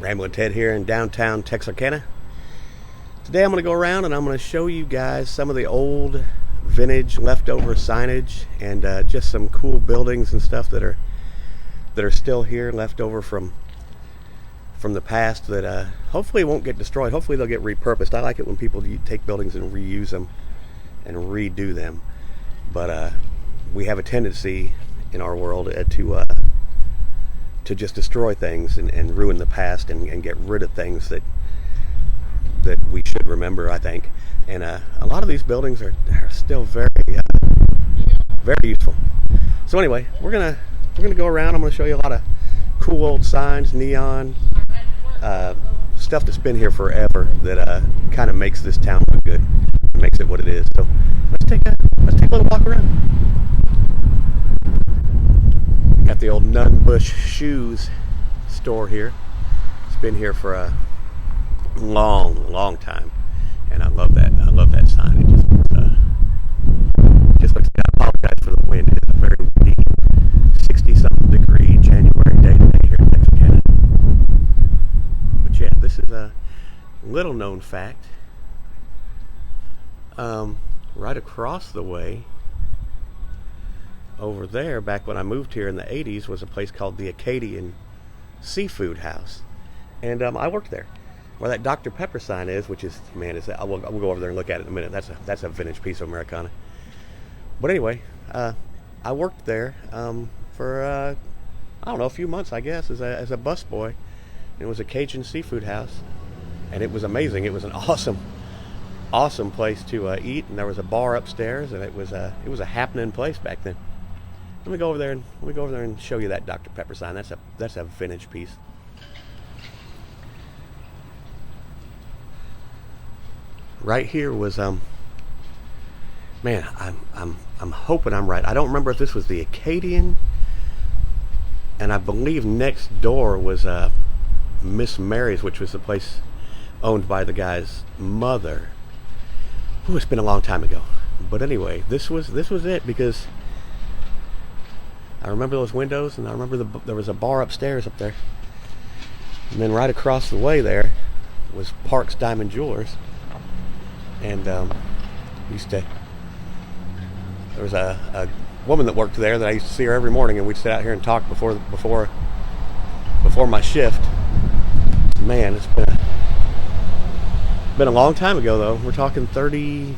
Ramblin' Ted here in downtown Texarkana. Today I'm going to go around and I'm going to show you guys some of the old vintage leftover signage and just some cool buildings and stuff that are still here, left over from the past that hopefully won't get destroyed. Hopefully they'll get repurposed. I like it when people take buildings and reuse them and redo them. But we have a tendency in our world to just destroy things and ruin the past and get rid of things that we should remember, I think. And a lot of these buildings are still very useful. So anyway, we're gonna go around. I'm gonna show you a lot of cool old signs, neon stuff that's been here forever that kind of makes this town look good, makes it what it is. So let's take a little walk around. Got the old Nun Bush Shoes store here. It's been here for a long time, and I love that. I love that sign. It just looks. I apologize for the wind. It is a very windy, 60-something degree January day today here in Texarkana. But yeah, this is a little known fact. Right across the way, over there, back when I moved here in the 80s, was a place called the Acadian Seafood House, and I worked there. Where that Dr. Pepper sign is, which is, man, we'll go over there and look at it in a minute. That's a vintage piece of Americana. But anyway, I worked there for I don't know, a few months, I guess, as a busboy. It was a Cajun seafood house, and it was amazing. It was an awesome place to eat, and there was a bar upstairs, and it was a happening place back then. Let me go over there and show you that Dr. Pepper sign. That's a vintage piece. Right here was man, I'm hoping I'm right. I don't remember if this was the Acadian, and I believe next door was Miss Mary's, which was the place owned by the guy's mother. Ooh, it's been a long time ago. But anyway, this was it, because I remember those windows, and I remember there was a bar upstairs up there, and then right across the way there was Parks Diamond Jewelers. And there was a woman that worked there that I used to see her every morning, and we'd sit out here and talk before my shift. Man, it's been a long time ago, though. We're talking 30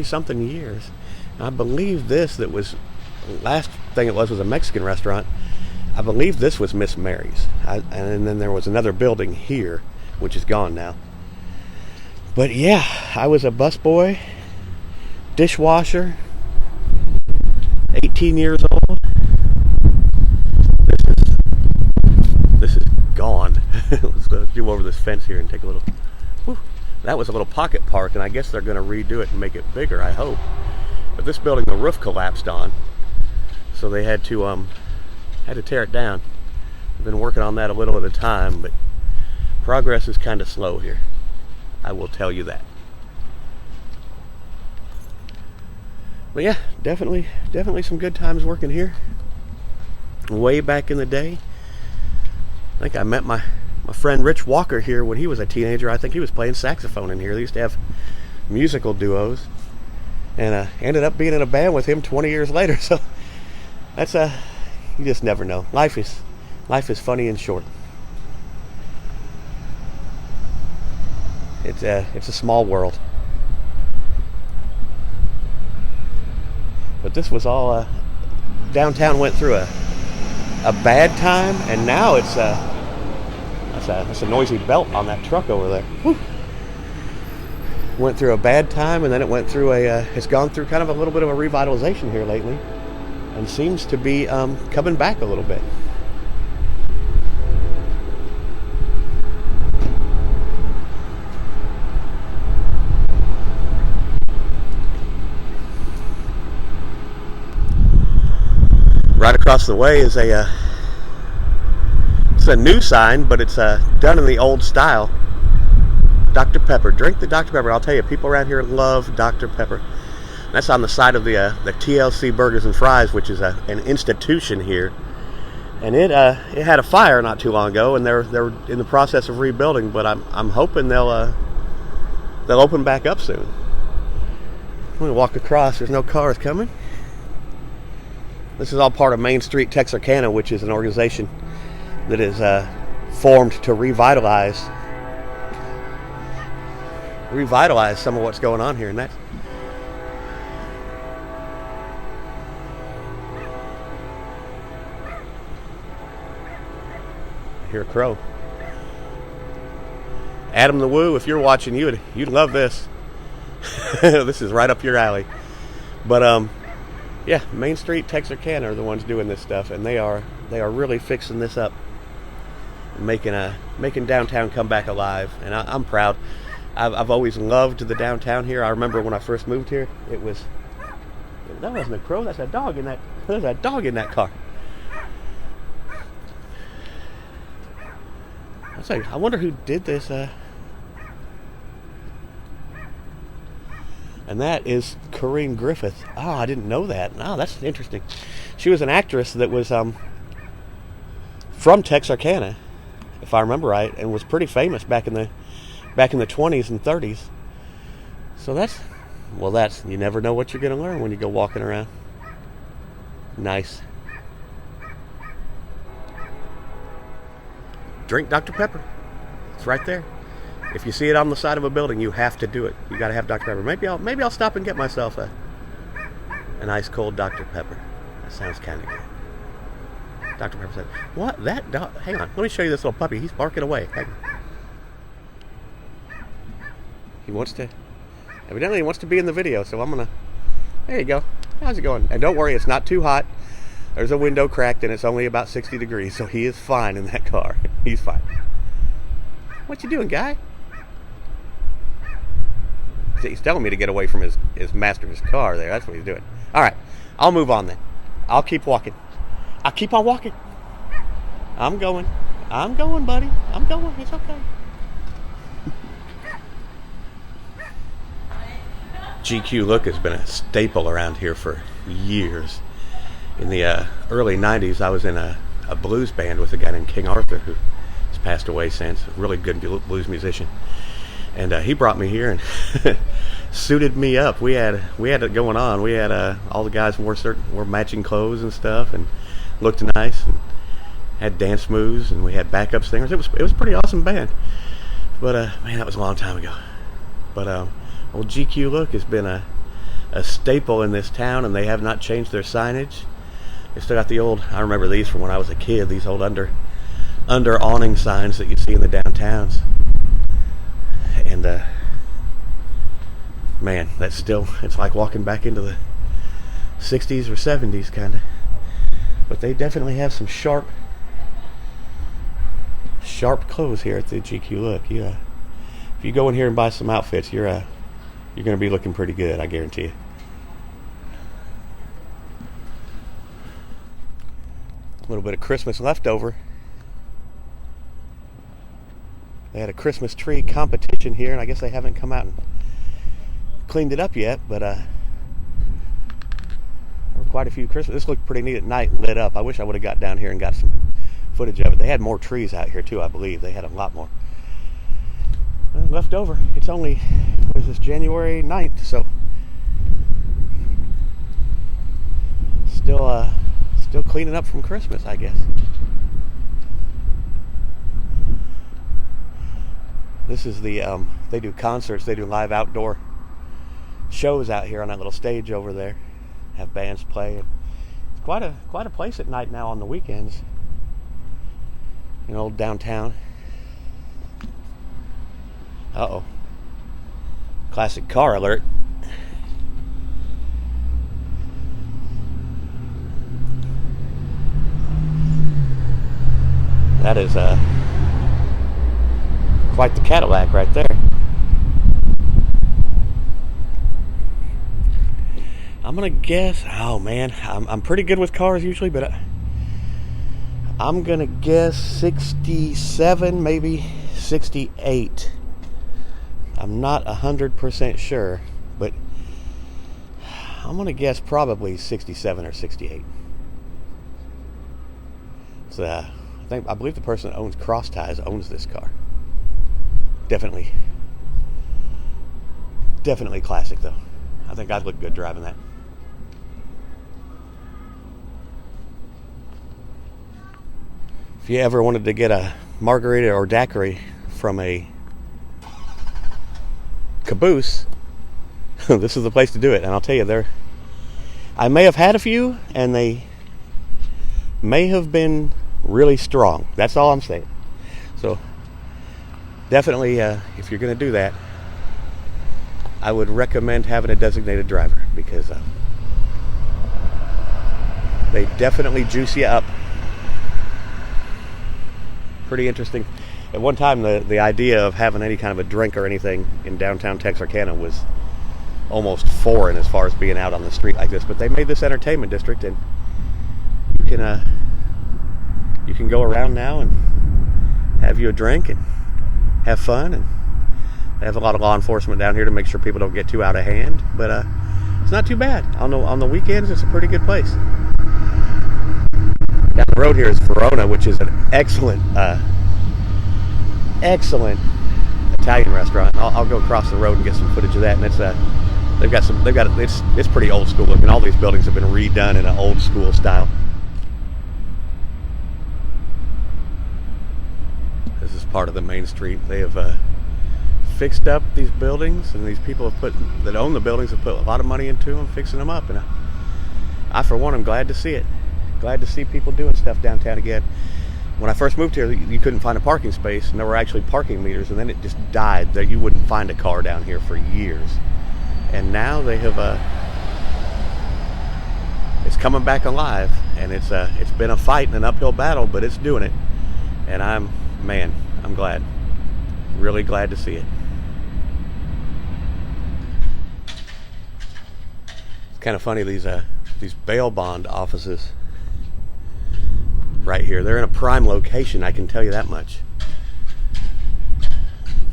something years. And I believe that was last thing it was a Mexican restaurant. I believe this was Miss Mary's, and then there was another building here, which is gone now. But yeah, I was a busboy, dishwasher, 18 years old. This is gone. Let's do over this fence here and take a little. Whew, that was a little pocket park, and I guess they're going to redo it and make it bigger, I hope. But this building, the roof collapsed on, so they had to tear it down. I've been working on that a little at a time, but progress is kind of slow here. I will tell you that. But yeah, definitely some good times working here. Way back in the day, I think I met my friend Rich Walker here when he was a teenager. I think he was playing saxophone in here. They used to have musical duos, and ended up being in a band with him 20 years later. So that's you just never know. Life is funny and short. It's a small world. But this was all downtown went through a bad time, and now it's that's a noisy belt on that truck over there. Whew. Went through a bad time, and then it went through it's gone through kind of a little bit of a revitalization here lately, and seems to be coming back a little bit. Right across the way is it's a new sign, but it's done in the old style. Dr. Pepper. Drink the Dr. Pepper. I'll tell you, people around here love Dr. Pepper. That's on the side of the TLC Burgers and Fries, which is an institution here. And it had a fire not too long ago, and they're in the process of rebuilding. But I'm hoping they'll open back up soon. I'm gonna walk across. There's no cars coming. This is all part of Main Street Texarkana, which is an organization that is formed to revitalize some of what's going on here, and that's I hear a crow. Adam the Woo, if you're watching, you'd love this. This is right up your alley. But yeah, Main Street Texarkana are the ones doing this stuff, and they are really fixing this up, making downtown come back alive. And I'm proud. I've always loved the downtown here. I remember when I first moved here, that wasn't a crow. That's a dog in that. There's a dog in that car. I wonder who did this. And that is Corinne Griffith. Oh, I didn't know that. Oh, that's interesting. She was an actress that was from Texarkana, if I remember right, and was pretty famous back in the 20s and 30s. So that's you never know what you're going to learn when you go walking around. Nice. Drink Dr. Pepper. It's right there. If you see it on the side of a building, you have to do it. You got to have Dr. Pepper. Maybe I'll stop and get myself an ice cold Dr. Pepper. That sounds kind of good. Dr. Pepper said, "What? That dog? Hang on. Let me show you this little puppy. He's barking away. Hang on. Evidently he wants to be in the video, so I'm gonna. There you go. How's it going? And don't worry, it's not too hot. There's a window cracked, and it's only about 60 degrees, so he is fine in that car. He's fine. What you doing, guy? He's telling me to get away from his master's car there. That's what he's doing. All right, I'll move on then. I'll keep walking. I'll keep on walking. I'm going, buddy. I'm going. It's okay. GQ Look has been a staple around here for years. In the early 90s, I was in a blues band with a guy named King Arthur, who has passed away since. A really good blues musician. And he brought me here and suited me up. We had it going on. We had all the guys wore matching clothes and stuff, and looked nice, and had dance moves, and we had backup singers. It was a pretty awesome band. But man, that was a long time ago. But old GQ Look has been a staple in this town, and they have not changed their signage. They still got the old. I remember these from when I was a kid. These old under awning signs that you see in the downtowns. And man, it's like walking back into the 60s or 70s kind of. But they definitely have some sharp clothes here at the GQ Look. Yeah, if you go in here and buy some outfits, you're going to be looking pretty good, I guarantee you. A little bit of Christmas leftover. They had a Christmas tree competition here, and I guess they haven't come out and cleaned it up yet, but there were quite a few Christmas. This looked pretty neat at night and lit up. I wish I would have got down here and got some footage of it. They had more trees out here too, I believe. They had a lot more. Left over. It's only, what is this, January 9th, so still cleaning up from Christmas, I guess. This is the they do concerts, they do live outdoor shows out here on that little stage over there. Have bands play. It's quite a place at night now on the weekends. In old downtown. Uh-oh. Classic car alert. That is quite the Cadillac right there. I'm gonna guess. Oh man, I'm pretty good with cars usually, but I'm gonna guess 67, maybe 68. I'm not 100% sure, but I'm gonna guess probably 67 or 68. So, I believe the person that owns Cross Ties owns this car. Definitely classic though. I think I'd look good driving that. If you ever wanted to get a margarita or daiquiri from a caboose, this is the place to do it. And I'll tell you, I may have had a few, and they may have been really strong. That's all I'm saying. So definitely, if you're going to do that, I would recommend having a designated driver, because they definitely juice you up. Pretty interesting. At one time, the idea of having any kind of a drink or anything in downtown Texarkana was almost foreign as far as being out on the street like this. But they made this entertainment district, and you can go around now and have you a drink and have fun. And they have a lot of law enforcement down here to make sure people don't get too out of hand. But it's not too bad. On the weekends, it's a pretty good place. Down the road here is Verona, which is an excellent Italian restaurant. I'll go across the road and get some footage of that. And it's pretty old school looking. All these buildings have been redone in an old school style. This is part of the main street. They have fixed up these buildings, and these people that own the buildings have put a lot of money into them, fixing them up. And I for one, am glad to see it. Glad to see people doing stuff downtown again. When I first moved here, you couldn't find a parking space, and there were actually parking meters, and then it just died. That you wouldn't find a car down here for years. And now they have it's coming back alive, and it's been a fight and an uphill battle, but it's doing it. And I'm glad. Really glad to see it. It's kind of funny, these bail bond offices right here. They're in a prime location, I can tell you that much.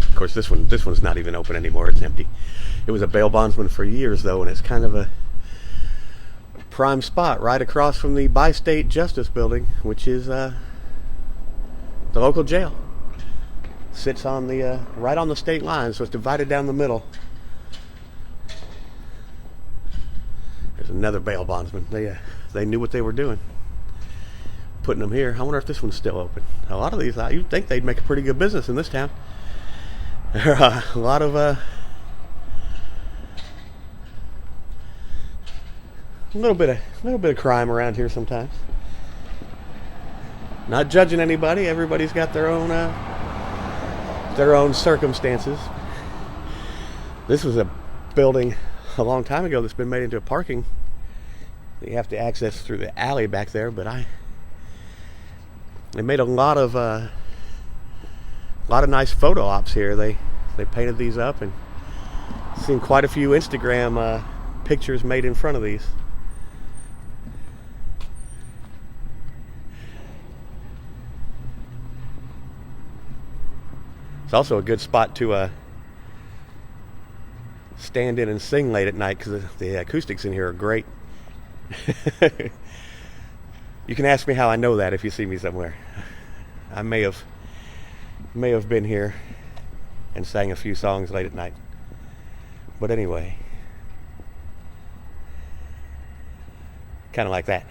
Of course, this one's not even open anymore. It's empty. It was a bail bondsman for years, though, and it's kind of a prime spot right across from the Bi-State Justice Building, which is the local jail. Sits on the right on the state line, so it's divided down the middle. There's another bail bondsman. They knew what they were doing, putting them here. I wonder if this one's still open. A lot of these, you'd think they'd make a pretty good business in this town. There are a lot of a little bit of crime around here sometimes. Not judging anybody. Everybody's got their own circumstances. This was a building a long time ago that's been made into a parking. You have to access through the alley back there, but they made a lot of nice photo ops here. They painted these up, and seen quite a few Instagram pictures made in front of these. It's also a good spot to stand in and sing late at night, because the acoustics in here are great. You can ask me how I know that if you see me somewhere. I may have been here and sang a few songs late at night. But anyway, kind of like that.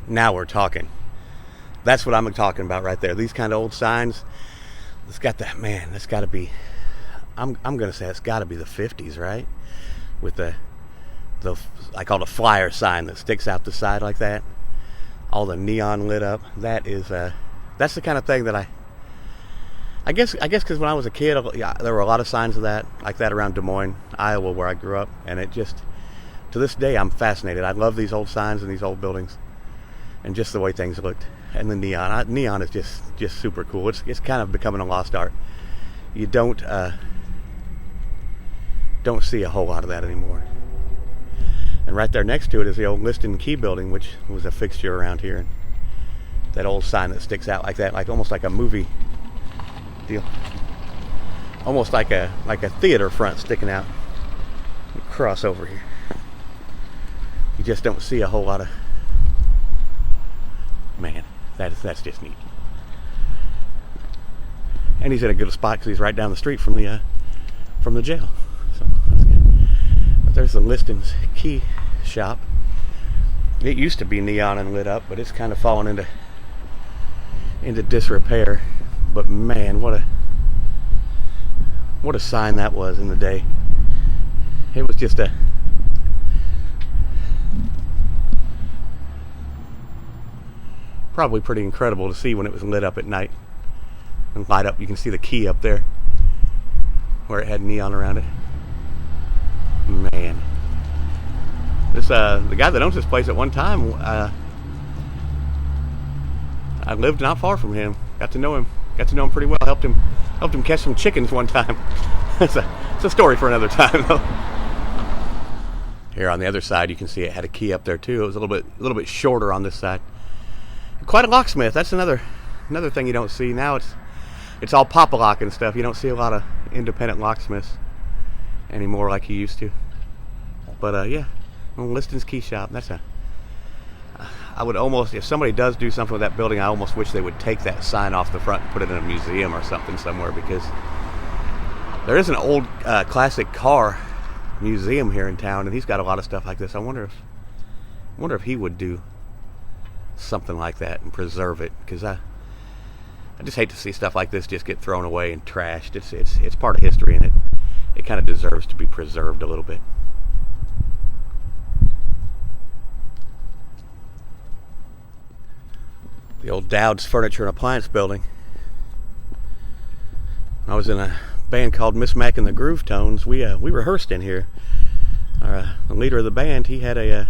Now we're talking. That's what I'm talking about right there. These kind of old signs. It's got that, man. That's got to be. I'm gonna say it's got to be the 50s, right? With the I call it a flyer sign that sticks out the side like that. All the neon lit up. That is that's the kind of thing that I guess because when I was a kid, there were a lot of signs of that like that around Des Moines, Iowa, where I grew up, and it just, to this day, I'm fascinated. I love these old signs and these old buildings, and just the way things looked. And the neon is just super cool. It's kind of becoming a lost art. You don't see a whole lot of that anymore. And right there next to it is the old Liston Key building, which was a fixture around here. And that old sign that sticks out like that, like almost like a movie deal. Almost like a theater front sticking out. Cross over here. You just don't see a whole lot of. Man, that's just neat. And he's in a good spot because he's right down the street from the jail. So that's good. But there's the listings key shop. It used to be neon and lit up, but it's kind of fallen into disrepair. But man, what a sign that was in the day. It was just probably pretty incredible to see when it was lit up at night. And light up, you can see the key up there where it had neon around it. Man, this the guy that owns this place at one time, I lived not far from him. Got to know him pretty well. Helped him catch some chickens one time. It's a story for another time though. Here on the other side, you can see it had a key up there too. It was a little bit shorter on this side. Quite a locksmith. That's another thing you don't see now. It's all pop-a-lock and stuff. You don't see a lot of independent locksmiths anymore like you used to. But yeah, Liston's Key Shop. I would almost, if somebody does do something with that building, I almost wish they would take that sign off the front and put it in a museum or something somewhere, because there is an old classic car museum here in town, and he's got a lot of stuff like this. I wonder if he would do something like that and preserve it, because I just hate to see stuff like this just get thrown away and trashed. It's part of history, and it kind of deserves to be preserved a little bit. The old WDs Furniture and Appliance building. I was in a band called Miss Mac and the Groove Tones. We rehearsed in here. The leader of the band, he had a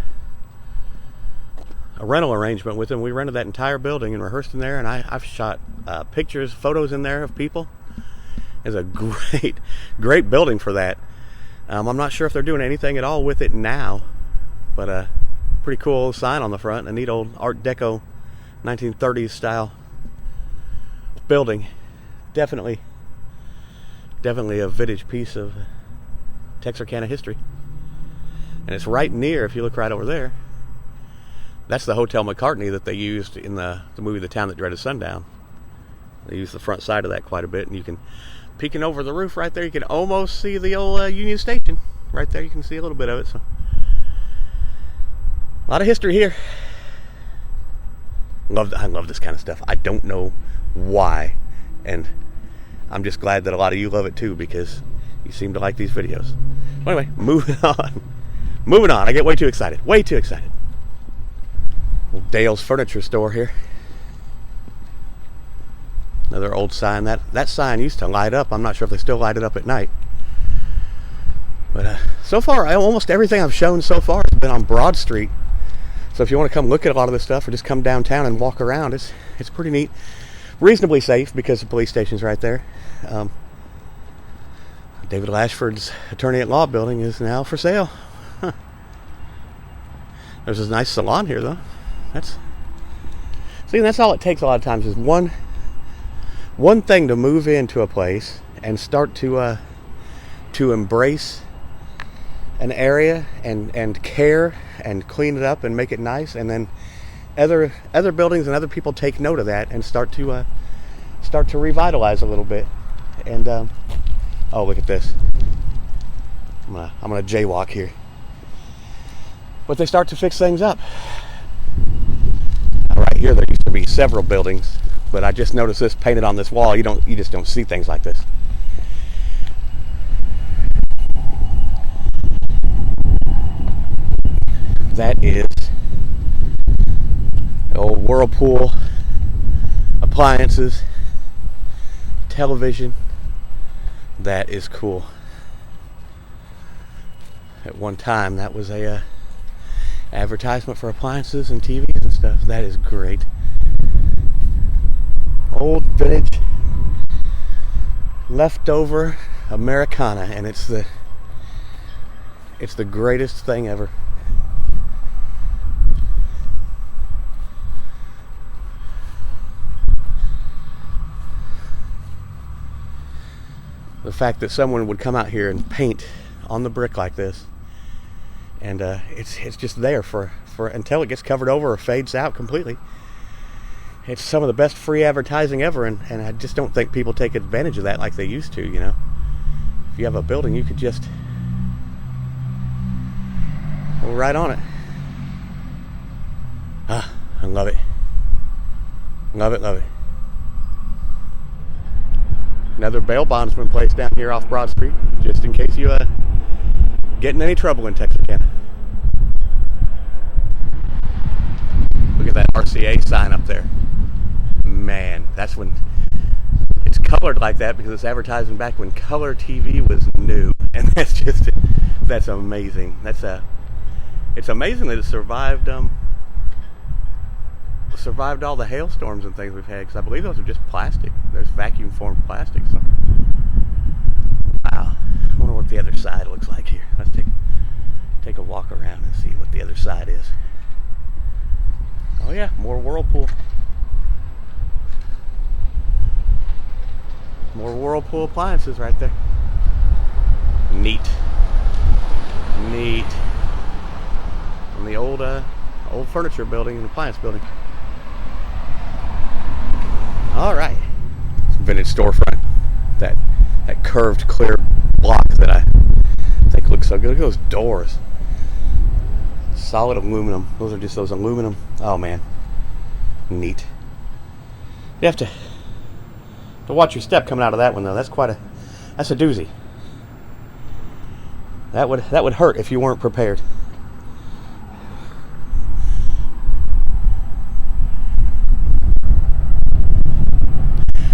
rental arrangement with him. We rented that entire building and rehearsed in there, and I've shot pictures, photos in there of people. It's a great building for that. I'm not sure if they're doing anything at all with it now, but pretty cool sign on the front, a neat old Art Deco 1930s style building. Definitely a vintage piece of Texarkana history. And it's right near, if you look right over there, that's the Hotel McCartney that they used in the movie The Town That Dreaded Sundown. They used the front side of that quite a bit, and you can, peeking over the roof right there, you can almost see the old Union Station. Right there, you can see a little bit of it. So, a lot of history here. I love this kind of stuff. I don't know why, and I'm just glad that a lot of you love it too, because you seem to like these videos. Well, anyway, moving on. I get way too excited. Old Dale's Furniture Store here. Another old sign. That sign used to light up. I'm not sure if they still light it up at night. But so far, almost everything I've shown so far has been on Broad Street. So if you want to come look at a lot of this stuff, or just come downtown and walk around, it's pretty neat. Reasonably safe, because the police station's right there. David Lashford's attorney at law building is now for sale. Huh. There's a nice salon here, though. That's all it takes a lot of times, is one thing to move into a place and start to embrace an area and care and clean it up and make it nice, and then other buildings and other people take note of that and start to revitalize a little bit. And oh, look at this. I'm gonna jaywalk here. But they start to fix things up. Right here, there used to be several buildings, but I just noticed this painted on this wall. You just don't see things like this. That is the old Whirlpool appliances, television. That is cool. At one time, that was a advertisement for appliances and TVs and stuff. That is great. Old vintage leftover Americana, and it's the greatest thing ever. fact that someone would come out here and paint on the brick like this, and it's just there for until it gets covered over or fades out completely. It's some of the best free advertising ever, and I just don't think people take advantage of that like they used to, you know. If you have a building, you could just go right on it. I love it. Love it, love it. Another bail bond's been placed down here off Broad Street, just in case you get in any trouble in Texarkana. Look at that RCA sign up there. Man, that's when it's colored like that because it's advertising back when color TV was new, and that's amazing. It's amazing that it survived all the hailstorms and things we've had, because I believe those are just plastic. There's vacuum formed plastic. So, wow. I wonder what the other side looks like here. Let's take a walk around and see what the other side is. Oh yeah, more Whirlpool. More Whirlpool appliances right there. Neat. On the old furniture building and appliance building. All right. Vintage storefront. That curved clear block that I think looks so good. Look at those doors. Solid aluminum. Those are just those aluminum. Oh man. Neat. You have to watch your step coming out of that one though. That's a doozy. That would hurt if you weren't prepared.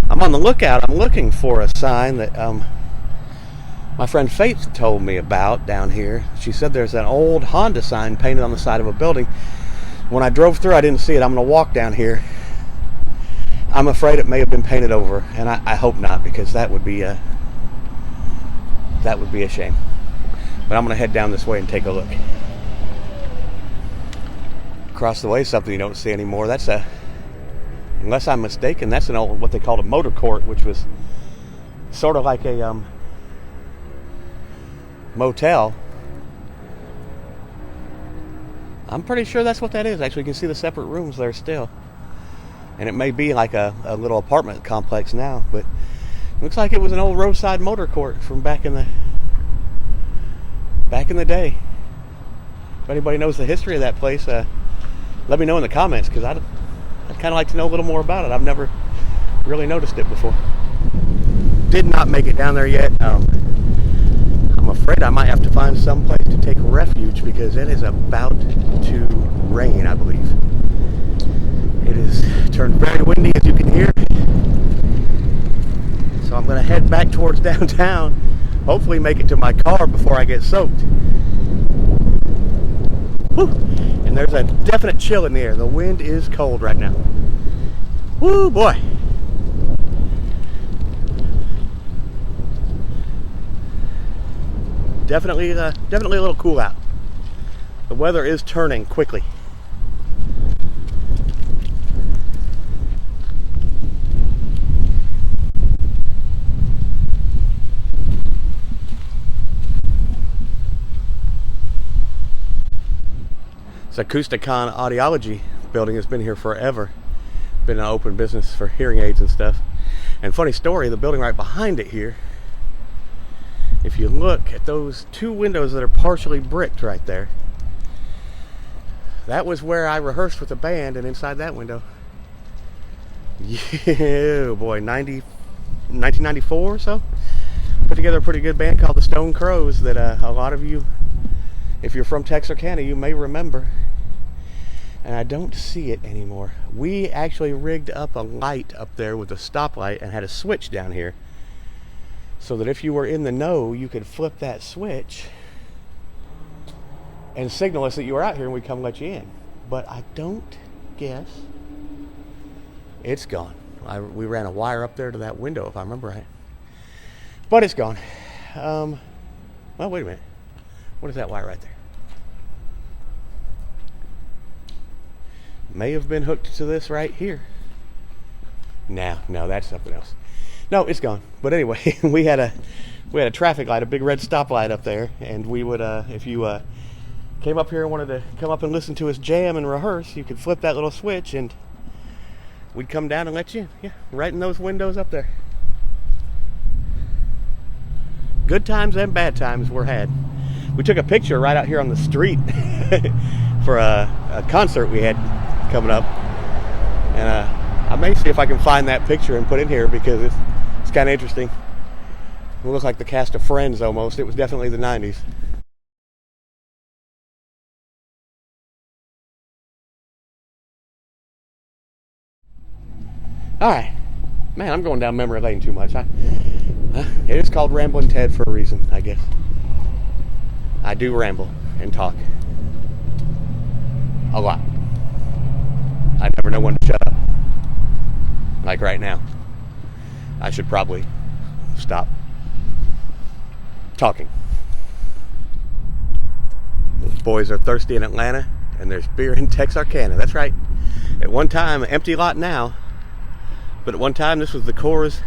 I'm on the lookout. I'm looking for a sign that my friend Faith told me about down here. She said there's an old Honda sign painted on the side of a building. When I drove through, I didn't see it. I'm going to walk down here. I'm afraid it may have been painted over, and I hope not, because that would be a shame. But I'm going to head down this way and take a look. Across the way is something you don't see anymore. That's unless I'm mistaken, that's an old, what they called a motor court, which was sort of like a motel. I'm pretty sure that's what that is. Actually, you can see the separate rooms there still. And it may be like a little apartment complex now, but it looks like it was an old roadside motor court from back in the day. If anybody knows the history of that place, let me know in the comments, because I'd kind of like to know a little more about it. I've never really noticed it before. Did not make it down there yet. I'm afraid I might have to find some place to take refuge, because it is about to rain, I believe. It is turned very windy, as you can hear. So I'm going to head back towards downtown. Hopefully make it to my car before I get soaked. Whew. And there's a definite chill in the air. The wind is cold right now. Woo, boy. Definitely a little cool out. The weather is turning quickly. This Acousticon audiology building has been here forever. Been an open business for hearing aids and stuff. And funny story, the building right behind it here, if you look at those two windows that are partially bricked right there, that was where I rehearsed with the band, and inside that window, yeah, boy, 1994 or so, put together a pretty good band called the Stone Crows that a lot of you, if you're from Texarkana, you may remember. And I don't see it anymore. We actually rigged up a light up there with a stoplight and had a switch down here, so that if you were in the know, you could flip that switch and signal us that you were out here, and we'd come let you in. But I don't guess it's gone. We ran a wire up there to that window, if I remember right. But it's gone. Well, wait a minute. What is that wire right there? May have been hooked to this right here. No, that's something else. No, it's gone. But anyway, we had a traffic light, a big red stoplight up there, and we would, if you came up here and wanted to come up and listen to us jam and rehearse, you could flip that little switch, and we'd come down and let you in. Yeah, right in those windows up there. Good times and bad times were had. We took a picture right out here on the street for a concert we had coming up, and I may see if I can find that picture and put it in here because it's kind of interesting. It looks like the cast of Friends almost. It was definitely the 90s. Alright. Man, I'm going down memory lane too much. It is called Ramblin' Ted for a reason, I guess. I do ramble and talk. A lot. I never know when to shut up. Like right now. I should probably stop talking. Those boys are thirsty in Atlanta, and there's beer in Texarkana. That's right. At one time, empty lot now, but at one time this was the Coors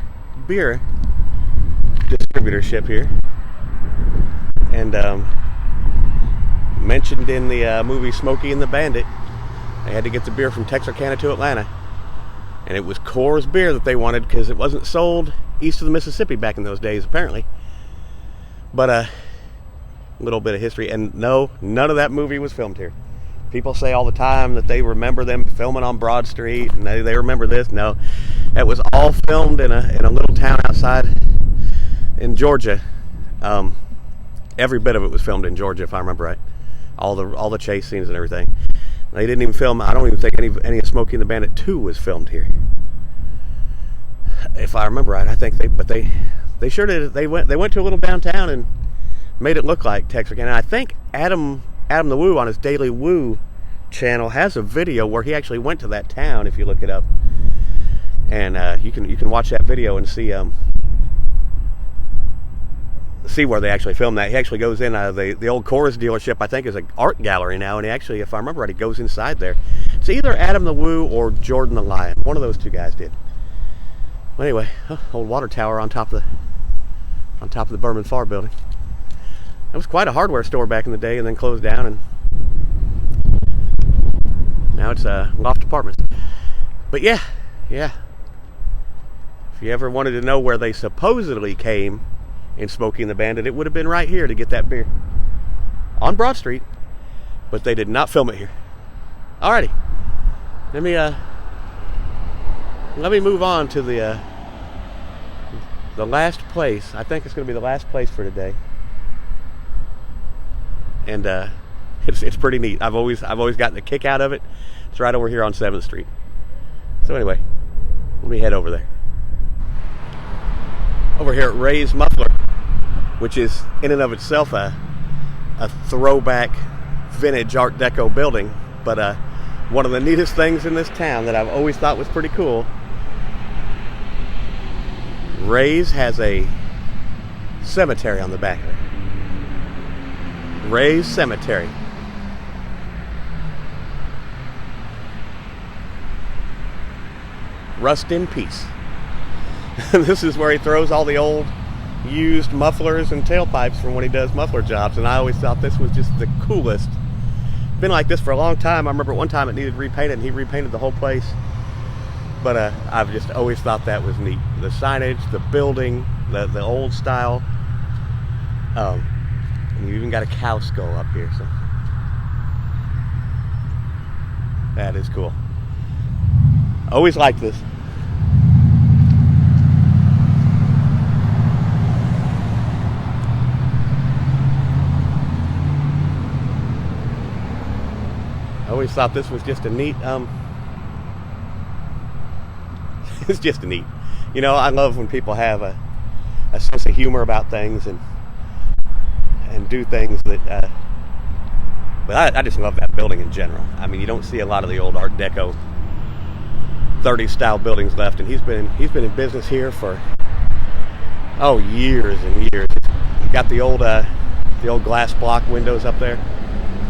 beer distributorship here. And mentioned in the movie Smokey and the Bandit, they had to get the beer from Texarkana to Atlanta. And it was Coors beer that they wanted because it wasn't sold east of the Mississippi back in those days, apparently. But a little bit of history. And no, none of that movie was filmed here. People say all the time that they remember them filming on Broad Street and they remember this. No, that was all filmed in a little town outside in Georgia. Every bit of it was filmed in Georgia, if I remember right. All the chase scenes and everything. They didn't even film. I don't even think any of Smokey and the Bandit 2 was filmed here, if I remember right. I think they sure did. They went to a little downtown and made it look like Texarkana. I think Adam the Woo on his Daily Woo channel has a video where he actually went to that town. If you look it up, and you can watch that video and see where they actually filmed that. He actually goes in the old Coors dealership, I think, is an art gallery now, and he actually, if I remember right, he goes inside there. It's either Adam the Woo or Jordan the Lion. One of those two guys did. Well, anyway, old water tower on top of the Berman Farr building. It was quite a hardware store back in the day, and then closed down, and now it's loft apartments. But yeah. If you ever wanted to know where they supposedly came in Smokey and the Bandit, it would have been right here to get that beer on Broad Street, but they did not film it here. Alrighty, let me move on to the last place. I think it's going to be the last place for today, and it's pretty neat. I've always gotten a kick out of it. It's right over here on 7th Street. So anyway, let me head over there. Over here at Ray's Muffler, which is in and of itself a throwback vintage Art Deco building, but one of the neatest things in this town that I've always thought was pretty cool. Ray's has a cemetery on the back of it. Ray's Cemetery. Rust in peace. This is where he throws all the old used mufflers and tailpipes from when he does muffler jobs, and I always thought this was just the coolest. Been like this for a long time. I remember one time it needed repainted, and he repainted the whole place. But I've just always thought that was neat. The signage, the building, the old style. And you even got a cow skull up here, so that is cool. Always liked this. Always thought this was just a neat, it's just a neat. You know, I love when people have a sense of humor about things and do things that, but I just love that building in general. I mean, you don't see a lot of the old Art Deco 30s style buildings left, and he's been in business here for years and years. He's got the old glass block windows up there.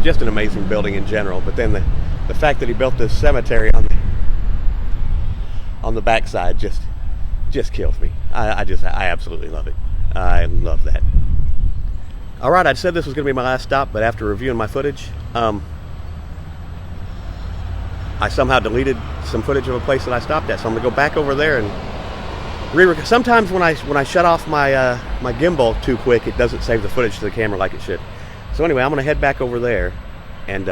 Just an amazing building in general. But then the fact that he built this cemetery on the backside just kills me. I absolutely love it. I love that. All right, I said this was going to be my last stop, but after reviewing my footage, I somehow deleted some footage of a place that I stopped at, so I'm going to go back over there and sometimes when I shut off my my gimbal too quick, it doesn't save the footage to the camera like it should. So anyway, I'm going to head back over there and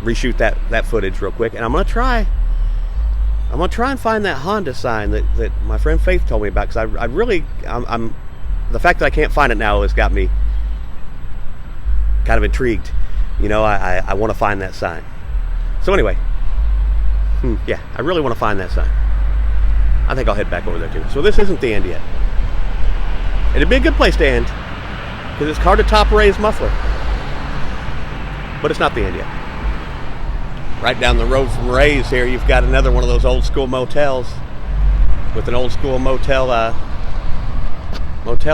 reshoot that footage real quick, and I'm going to try and find that Honda sign that my friend Faith told me about, because I'm the fact that I can't find it now has got me kind of intrigued. You know, I want to find that sign. So anyway, yeah, I really want to find that sign. I think I'll head back over there too. So this isn't the end yet. It'd be a good place to end, because it's hard to top Ray's Muffler. But it's not the end yet. Right down the road from Ray's here, you've got another one of those old school motels with an old school motel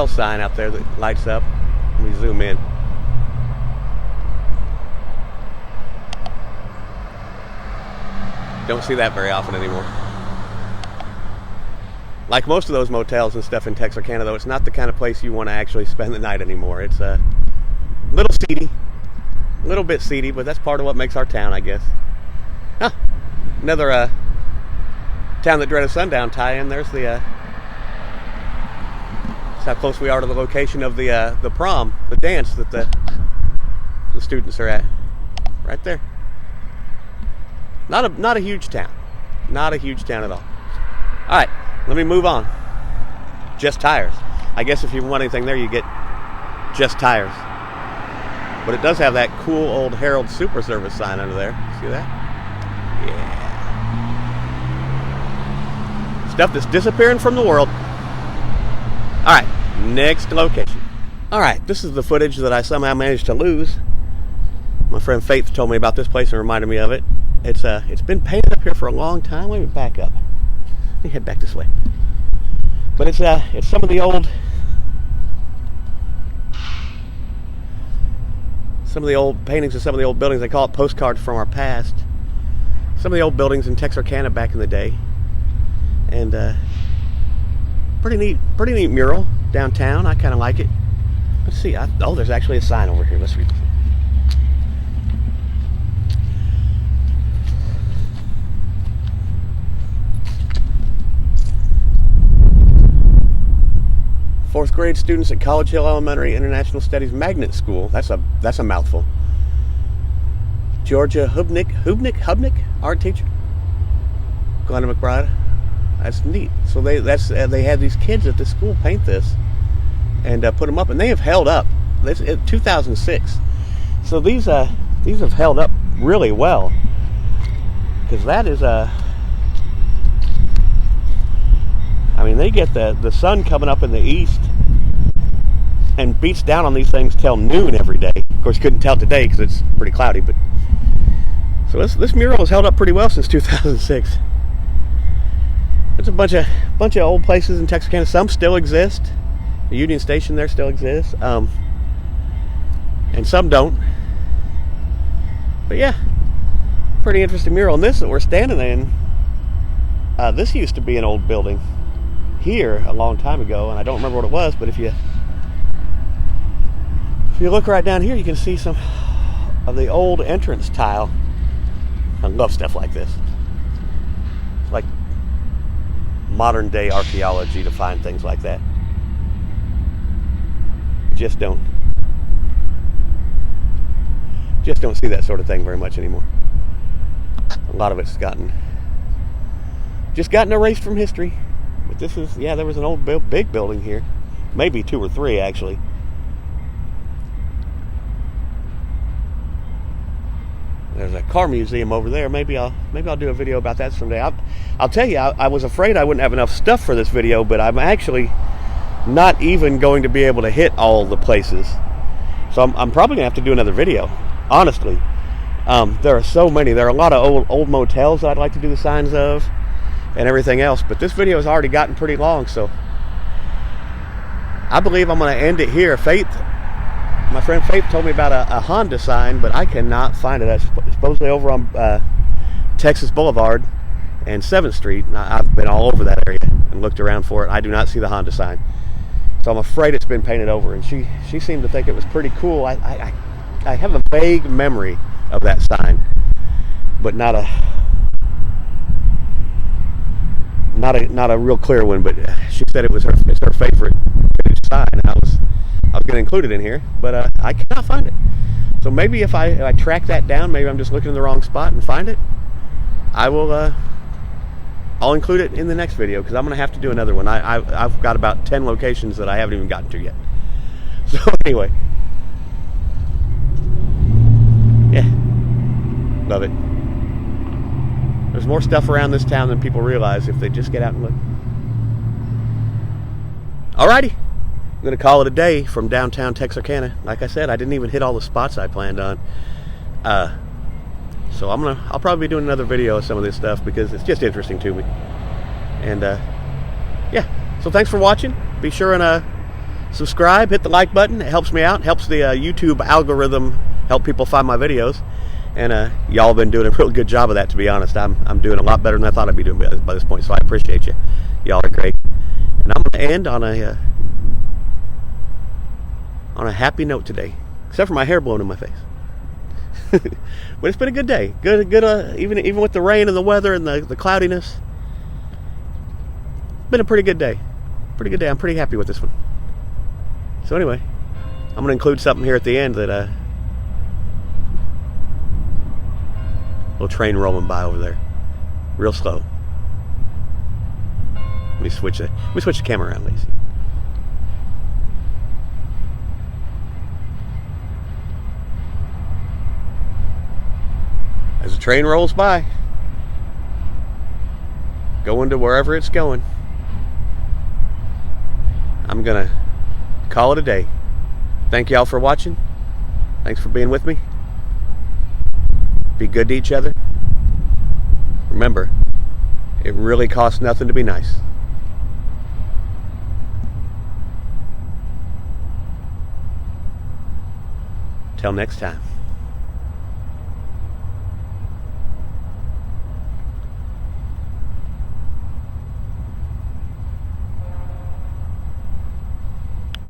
sign out there that lights up. Let me zoom in. Don't see that very often anymore. Like most of those motels and stuff in Texarkana, though, it's not the kind of place you want to actually spend the night anymore. It's a little seedy, a little bit seedy, but that's part of what makes our town, I guess. Huh. Another town that dreaded sundown tie-in. There's that's how close we are to the location of the prom, the dance that the students are at. Right there. Not a huge town. Not a huge town at all. All right, let me move on. Just Tires. I guess if you want anything there, you get Just Tires. But it does have that cool old Herald Super Service sign under there. See that? Yeah. Stuff that's disappearing from the world. All right, next location. All right, this is the footage that I somehow managed to lose. My friend Faith told me about this place and reminded me of it. It's been painted up here for a long time. Let me back up. Let me head back this way. But it's some of the old paintings of some of the old buildings. They call it postcards from our past. Some of the old buildings in Texarkana back in the day, and pretty neat mural downtown. I kind of like it. Let's see. There's actually a sign over here. Let's read this. Fourth grade students at College Hill Elementary International Studies Magnet School. That's a mouthful. Georgia Hubnick, art teacher. Glenda McBride. That's neat. So they had these kids at the school paint this and put them up, and they have held up. This 2006. So these have held up really well, because that is I mean, they get the sun coming up in the east and beats down on these things till noon every day. Of course, you couldn't tell today because it's pretty cloudy, but so this mural has held up pretty well since 2006. There's a bunch of old places in Texarkana. Some still exist. The Union Station there still exists, and some don't. But yeah, pretty interesting mural. And this that we're standing in, this used to be an old building here a long time ago, and I don't remember what it was, but if you look right down here, you can see some of the old entrance tile. I love stuff like this. It's like modern day archaeology to find things like that. Just don't see that sort of thing very much anymore. A lot of it's gotten erased from history. But this is, yeah, there was an old big building here. Maybe 2 or 3, actually. There's a car museum over there. Maybe I'll do a video about that someday. I'll tell you, I was afraid I wouldn't have enough stuff for this video, but I'm actually not even going to be able to hit all the places. So I'm probably going to have to do another video, honestly. There are so many. There are a lot of old motels that I'd like to do the signs of, and everything else, but this video has already gotten pretty long, so I believe I'm going to end it here. My friend Faith told me about a Honda sign, but I cannot find it. It's supposedly over on Texas Boulevard and 7th Street. I've been all over that area and looked around for it. I do not see the Honda sign. So I'm afraid it's been painted over. And she seemed to think it was pretty cool. I have a vague memory of that sign, but not a real clear one. But she said it's her favorite sign. And I was going to include it in here, but I cannot find it. So maybe if I track that down, maybe I'm just looking in the wrong spot and find it, I'll include it in the next video, because I'm going to have to do another one. I've got about 10 locations that I haven't even gotten to yet. So anyway, yeah, love it. There's more stuff around this town than people realize if they just get out and look. Alrighty, I'm going to call it a day from downtown Texarkana. Like I said, I didn't even hit all the spots I planned on. So I'll probably be doing another video of some of this stuff because it's just interesting to me. And yeah, so thanks for watching. Be sure and subscribe, hit the like button. It helps me out, helps the YouTube algorithm help people find my videos. And y'all have been doing a really good job of that, to be honest. I'm doing a lot better than I thought I'd be doing by this point, so I appreciate you. Y'all are great. And I'm going to end on a happy note today, except for my hair blowing in my face. But it's been a good day. Good. Even with the rain and the weather and the cloudiness, been a pretty good day. Pretty good day. I'm pretty happy with this one. So anyway, I'm going to include something here at the end that little train rolling by over there, real slow. Let me switch the camera around, Lacey. As the train rolls by, going to wherever it's going, I'm going to call it a day. Thank y'all for watching. Thanks for being with me. Be good to each other. Remember, it really costs nothing to be nice. Till next time.